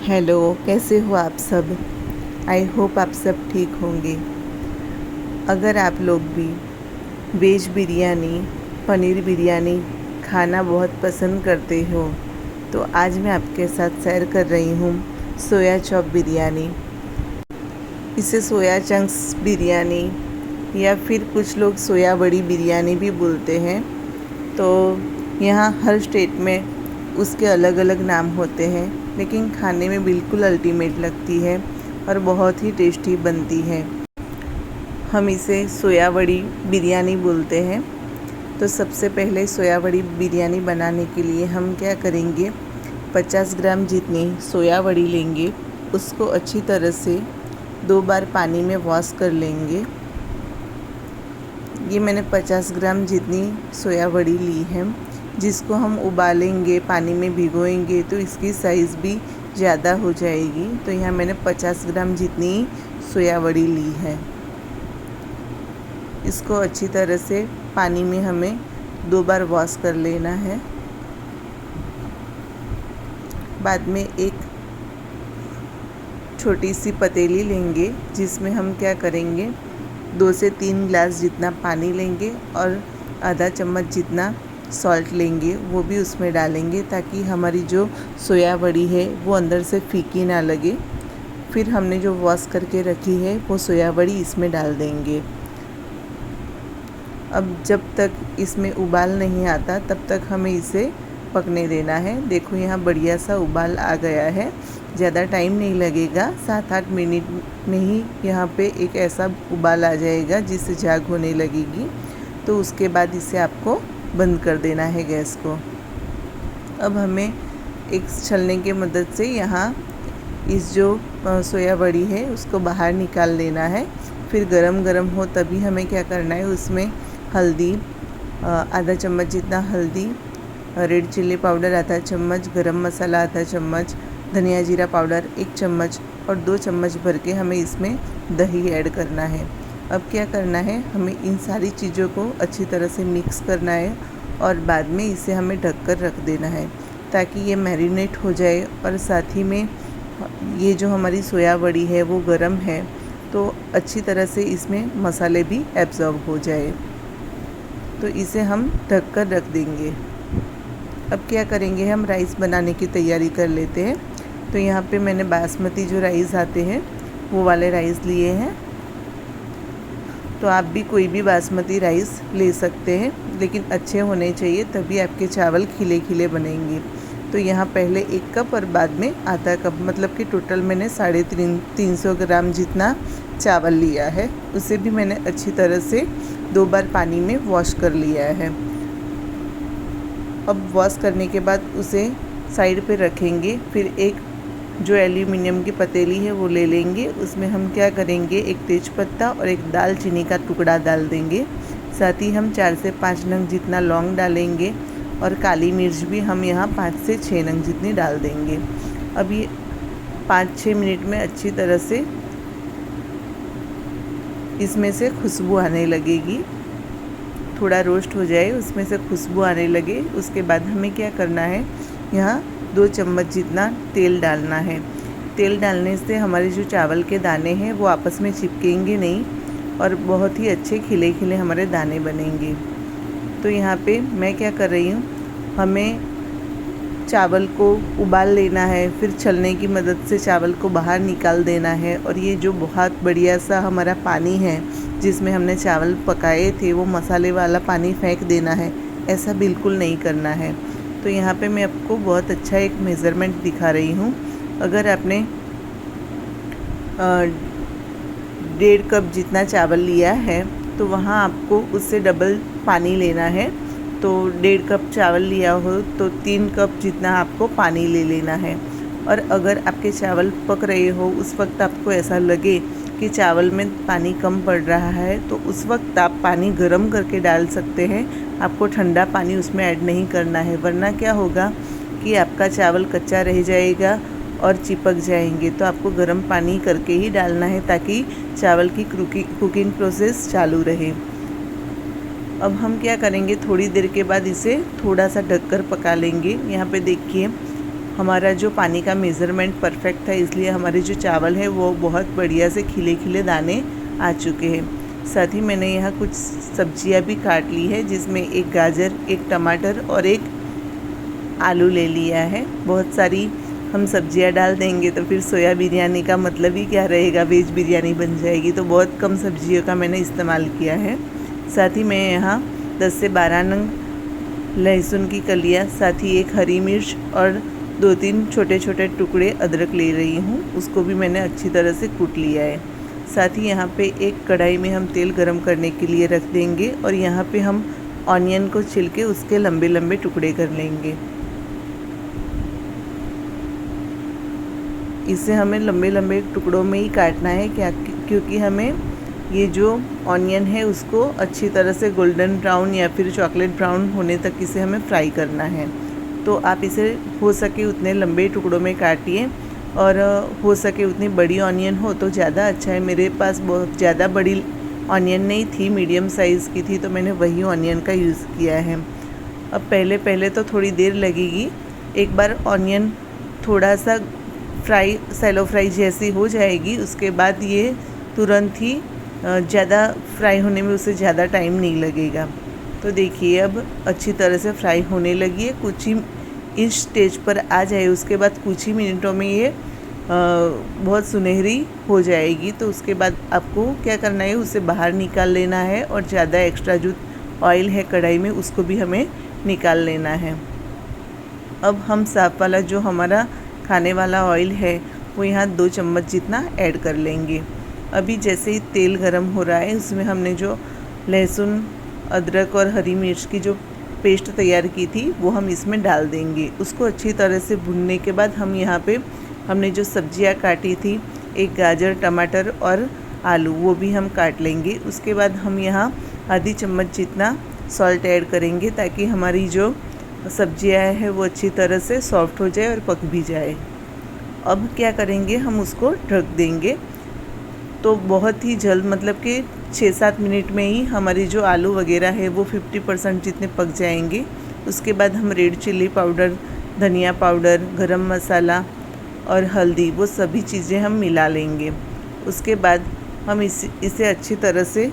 Hello, कैसे हो आप सब। आई होप आप सब ठीक होंगे। अगर आप लोग भी वेज बिरयानी, पनीर बिरयानी खाना बहुत पसंद करते हो तो आज मैं आपके साथ शेयर कर रही हूँ सोया चॉप बिरयानी। इसे सोया चंक्स बिरयानी या फिर कुछ लोग सोया बड़ी बिरयानी भी बोलते हैं। तो यहाँ हर स्टेट में उसके अलग अलग नाम होते हैं, लेकिन खाने में बिल्कुल अल्टीमेट लगती है और बहुत ही टेस्टी बनती है। हम इसे सोया बड़ी बिरयानी बोलते हैं। तो सबसे पहले सोया बड़ी बिरयानी बनाने के लिए हम क्या करेंगे, 50 ग्राम जितनी सोया बड़ी लेंगे, उसको अच्छी तरह से 2 बार पानी में वॉश कर लेंगे। ये मैंने 50 ग्राम जितनी सोया बड़ी ली है, जिसको हम उबालेंगे, पानी में भिगोएंगे तो इसकी साइज़ भी ज़्यादा हो जाएगी। तो यहाँ मैंने 50 ग्राम जितनी सोया बड़ी ली है। इसको अच्छी तरह से पानी में हमें 2 बार वॉश कर लेना है। बाद में एक छोटी सी पतीली लेंगे, जिसमें हम क्या करेंगे, 2 से 3 गिलास जितना पानी लेंगे और आधा चम्मच जितना सॉल्ट लेंगे, वो भी उसमें डालेंगे ताकि हमारी जो सोया बड़ी है वो अंदर से फीकी ना लगे। फिर हमने जो वॉश करके रखी है वो सोया बड़ी इसमें डाल देंगे। अब जब तक इसमें उबाल नहीं आता तब तक हमें इसे पकने देना है। देखो यहाँ बढ़िया सा उबाल आ गया है, ज़्यादा टाइम नहीं लगेगा, 7-8 मिनट में ही यहाँ पे एक ऐसा उबाल आ जाएगा जिससे झाग होने लगेगी। तो उसके बाद इसे आपको बंद कर देना है गैस को। अब हमें एक छलनी की मदद से यहाँ इस जो सोया बड़ी है उसको बाहर निकाल लेना है। फिर गरम गरम हो तभी हमें क्या करना है, उसमें हल्दी, आधा चम्मच जितना हल्दी, रेड चिल्ली पाउडर आधा चम्मच, गरम मसाला आधा चम्मच, धनिया जीरा पाउडर 1 चम्मच और 2 चम्मच भर के हमें इसमें दही ऐड करना है। अब क्या करना है, हमें इन सारी चीज़ों को अच्छी तरह से मिक्स करना है और बाद में इसे हमें ढककर रख देना है ताकि ये मैरिनेट हो जाए। और साथ ही में ये जो हमारी सोया बड़ी है वो गरम है, तो अच्छी तरह से इसमें मसाले भी एब्जॉर्ब हो जाए। तो इसे हम ढक कर रख देंगे। अब क्या करेंगे, हम राइस बनाने की तैयारी कर लेते हैं। तो यहाँ पे मैंने बासमती जो राइस आते हैं वो वाले राइस लिए हैं। तो आप भी कोई भी बासमती राइस ले सकते हैं, लेकिन अच्छे होने चाहिए, तभी आपके चावल खिले खिले बनेंगे। तो यहाँ पहले 1 कप और बाद में आधा कप, मतलब कि टोटल मैंने 350 ग्राम जितना चावल लिया है। उसे भी मैंने अच्छी तरह से 2 बार पानी में वॉश कर लिया है। अब वॉश करने के बाद उसे साइड पे रखेंगे। फिर एक जो एल्यूमिनियम की पतीली है वो ले लेंगे। उसमें हम क्या करेंगे, एक तेज़पत्ता और एक दालचीनी का टुकड़ा डाल देंगे। साथ ही हम 4 से 5 नंग जितना लौंग डालेंगे और काली मिर्च भी हम यहाँ 5 से 6 नंग जितनी डाल देंगे। अब ये 5-6 मिनट में अच्छी तरह से इसमें से खुशबू आने लगेगी, थोड़ा रोस्ट हो जाए, उसमें से खुशबू आने लगे। उसके बाद हमें क्या करना है, यहाँ 2 चम्मच जितना तेल डालना है। तेल डालने से हमारे जो चावल के दाने हैं वो आपस में चिपकेंगे नहीं और बहुत ही अच्छे खिले खिले हमारे दाने बनेंगे। तो यहाँ पे मैं क्या कर रही हूँ, हमें चावल को उबाल लेना है, फिर छलने की मदद से चावल को बाहर निकाल देना है। और ये जो बहुत बढ़िया सा हमारा पानी है जिसमें हमने चावल पकाए थे, वो मसाले वाला पानी फेंक देना है, ऐसा बिल्कुल नहीं करना है। तो यहाँ पे मैं आपको बहुत अच्छा एक मेज़रमेंट दिखा रही हूँ। अगर आपने 1.5 कप जितना चावल लिया है तो वहाँ आपको उससे डबल पानी लेना है। तो 1.5 कप चावल लिया हो तो 3 कप जितना आपको पानी ले लेना है। और अगर आपके चावल पक रहे हो, उस वक्त आपको ऐसा लगे कि चावल में पानी कम पड़ रहा है, तो उस वक्त आप पानी गर्म करके डाल सकते हैं। आपको ठंडा पानी उसमें ऐड नहीं करना है, वरना क्या होगा कि आपका चावल कच्चा रह जाएगा और चिपक जाएंगे। तो आपको गर्म पानी करके ही डालना है ताकि चावल की कुकिंग प्रोसेस चालू रहे। अब हम क्या करेंगे, थोड़ी देर के बाद इसे थोड़ा सा ढककर पका लेंगे। यहाँ पे देखिए हमारा जो पानी का मेज़रमेंट परफेक्ट था, इसलिए हमारे जो चावल है वो बहुत बढ़िया से खिले खिले दाने आ चुके हैं। साथ ही मैंने यहाँ कुछ सब्जियाँ भी काट ली है, जिसमें एक गाजर, एक टमाटर और एक आलू ले लिया है। बहुत सारी हम सब्जियाँ डाल देंगे तो फिर सोया बिरयानी का मतलब ही क्या रहेगा, वेज बिरयानी बन जाएगी। तो बहुत कम सब्जियों का मैंने इस्तेमाल किया है। साथ ही मैं यहाँ 10 से 12 नंग लहसुन की कलियाँ, साथ ही एक हरी मिर्च और 2-3 छोटे छोटे टुकड़े अदरक ले रही हूँ। उसको भी मैंने अच्छी तरह से कूट लिया है। साथ ही यहाँ पे एक कढ़ाई में हम तेल गरम करने के लिए रख देंगे और यहाँ पे हम ऑनियन को छिल के उसके लंबे लंबे टुकड़े कर लेंगे। इसे हमें लंबे लंबे टुकड़ों में ही काटना है, क्योंकि हमें ये जो ऑनियन है उसको अच्छी तरह से गोल्डन ब्राउन या फिर चॉकलेट ब्राउन होने तक इसे हमें फ्राई करना है। तो आप इसे हो सके उतने लंबे टुकड़ों में काटिए और हो सके उतनी बड़ी ऑनियन हो तो ज़्यादा अच्छा है। मेरे पास बहुत ज़्यादा बड़ी ऑनियन नहीं थी, मीडियम साइज़ की थी, तो मैंने वही ऑनियन का यूज़ किया है। अब पहले तो थोड़ी देर लगेगी। एक बार ऑनियन थोड़ा सा सैलो फ्राई जैसी हो जाएगी, उसके बाद ये तुरंत ही ज़्यादा फ्राई होने में उसे ज़्यादा टाइम नहीं लगेगा। तो देखिए अब अच्छी तरह से फ्राई होने लगी है। कुछ ही इस स्टेज पर आ जाए, उसके बाद कुछ ही मिनटों में ये बहुत सुनहरी हो जाएगी। तो उसके बाद आपको क्या करना है, उसे बाहर निकाल लेना है और ज़्यादा एक्स्ट्रा जो ऑयल है कढ़ाई में उसको भी हमें निकाल लेना है। अब हम साफ़ वाला जो हमारा खाने वाला ऑयल है वो यहाँ 2 चम्मच जितना ऐड कर लेंगे। अभी जैसे ही तेल गरम हो रहा है, उसमें हमने जो लहसुन, अदरक और हरी मिर्च की जो पेस्ट तैयार की थी वो हम इसमें डाल देंगे। उसको अच्छी तरह से भुनने के बाद हम यहाँ पे हमने जो सब्जियाँ काटी थी, एक गाजर, टमाटर और आलू, वो भी हम काट लेंगे। उसके बाद हम यहाँ आधी चम्मच जितना सॉल्ट ऐड करेंगे, ताकि हमारी जो सब्जियाँ है वो अच्छी तरह से सॉफ्ट हो जाए और पक भी जाए। अब क्या करेंगे, हम उसको ढक देंगे। तो बहुत ही जल्द, मतलब कि 6-7 मिनट में ही हमारी जो आलू वगैरह है वो 50% जितने पक जाएंगे। उसके बाद हम रेड चिल्ली पाउडर, धनिया पाउडर, गरम मसाला और हल्दी, वो सभी चीज़ें हम मिला लेंगे। उसके बाद हम इसे अच्छी तरह से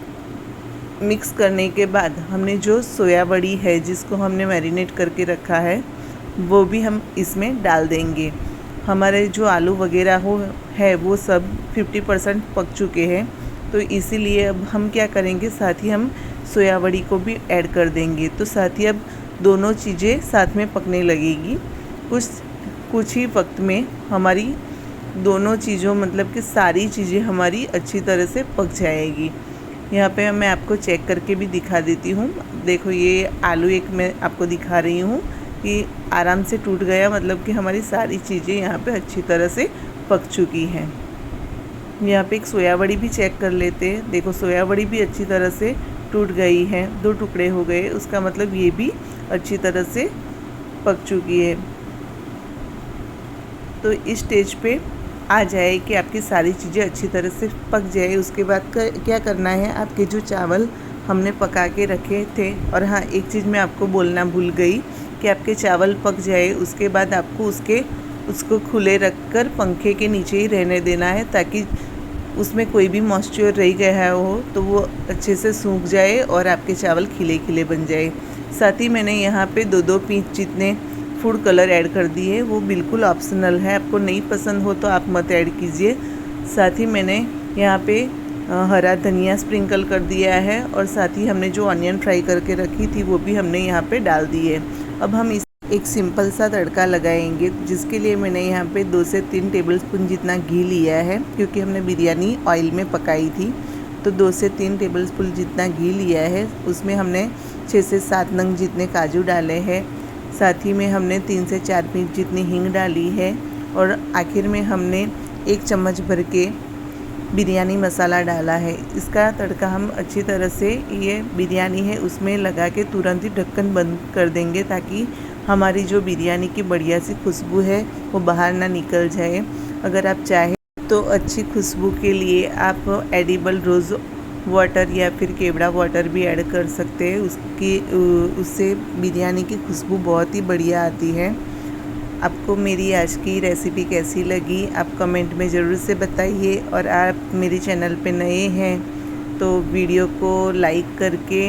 मिक्स करने के बाद हमने जो सोया बड़ी है जिसको हमने मैरिनेट करके रखा है वो भी हम इसमें डाल देंगे। हमारे जो आलू वगैरह है वो सब 50% पक चुके हैं, तो इसीलिए अब हम क्या करेंगे, साथ ही हम सोया बड़ी को भी ऐड कर देंगे। तो साथ ही अब दोनों चीज़ें साथ में पकने लगेगी। कुछ ही वक्त में हमारी दोनों चीज़ों, मतलब कि सारी चीज़ें हमारी अच्छी तरह से पक जाएगी। यहाँ पे मैं आपको चेक करके भी दिखा देती हूँ। देखो ये आलू एक मैं आपको दिखा रही हूँ कि आराम से टूट गया, मतलब कि हमारी सारी चीज़ें यहाँ पे अच्छी तरह से पक चुकी हैं। यहाँ पे एक सोया बड़ी भी चेक कर लेते हैं। देखो सोया बड़ी भी अच्छी तरह से टूट गई है, 2 टुकड़े हो गए, उसका मतलब ये भी अच्छी तरह से पक चुकी है। तो इस स्टेज पे आ जाए कि आपकी सारी चीज़ें अच्छी तरह से पक जाए। उसके बाद क्या करना है, आपके जो चावल हमने पका के रखे थे, और हाँ एक चीज़ मैं आपको बोलना भूल गई कि आपके चावल पक जाए उसके बाद आपको उसको खुले रखकर पंखे के नीचे ही रहने देना है, ताकि उसमें कोई भी मॉइस्चर रह गया हो तो वो अच्छे से सूख जाए और आपके चावल खिले खिले बन जाए। साथ ही मैंने यहाँ पे 2-2 पीस जितने फूड कलर ऐड कर दिए, वो बिल्कुल ऑप्शनल है, आपको नहीं पसंद हो तो आप मत ऐड कीजिए। साथ ही मैंने यहाँ पे हरा धनिया स्प्रिंकल कर दिया है, और साथ ही हमने जो ऑनियन फ्राई करके रखी थी वो भी हमने यहाँ पे डाल दी है। अब हम एक सिंपल सा तड़का लगाएंगे, जिसके लिए मैंने यहाँ पे 2 से 3 टेबलस्पून जितना घी लिया है, क्योंकि हमने बिरयानी ऑयल में पकाई थी। तो 2 से 3 टेबलस्पून जितना घी लिया है, उसमें हमने 6 से 7 नंग जितने काजू डाले हैं। साथ ही में हमने 3 से 4 पीस जितनी हींग डाली है, और आखिर में हमने 1 चम्मच भर के बिरयानी मसाला डाला है। इसका तड़का हम अच्छी तरह से, ये बिरयानी है उसमें लगा के तुरंत ही ढक्कन बंद कर देंगे, ताकि हमारी जो बिरयानी की बढ़िया सी खुशबू है वो बाहर ना निकल जाए। अगर आप चाहें तो अच्छी खुशबू के लिए आप एडिबल रोज़ वाटर या फिर केवड़ा वाटर भी ऐड कर सकते हैं, उससे बिरयानी की खुशबू बहुत ही बढ़िया आती है। आपको मेरी आज की रेसिपी कैसी लगी आप कमेंट में ज़रूर से बताइए, और आप मेरे चैनल पे नए हैं तो वीडियो को लाइक करके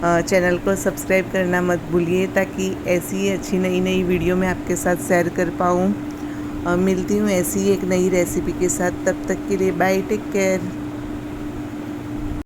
चैनल को सब्सक्राइब करना मत भूलिए, ताकि ऐसी अच्छी नई वीडियो मैं आपके साथ शेयर कर पाऊँ। मिलती हूँ ऐसी एक नई रेसिपी के साथ, तब तक के लिए बाय, टेक केयर।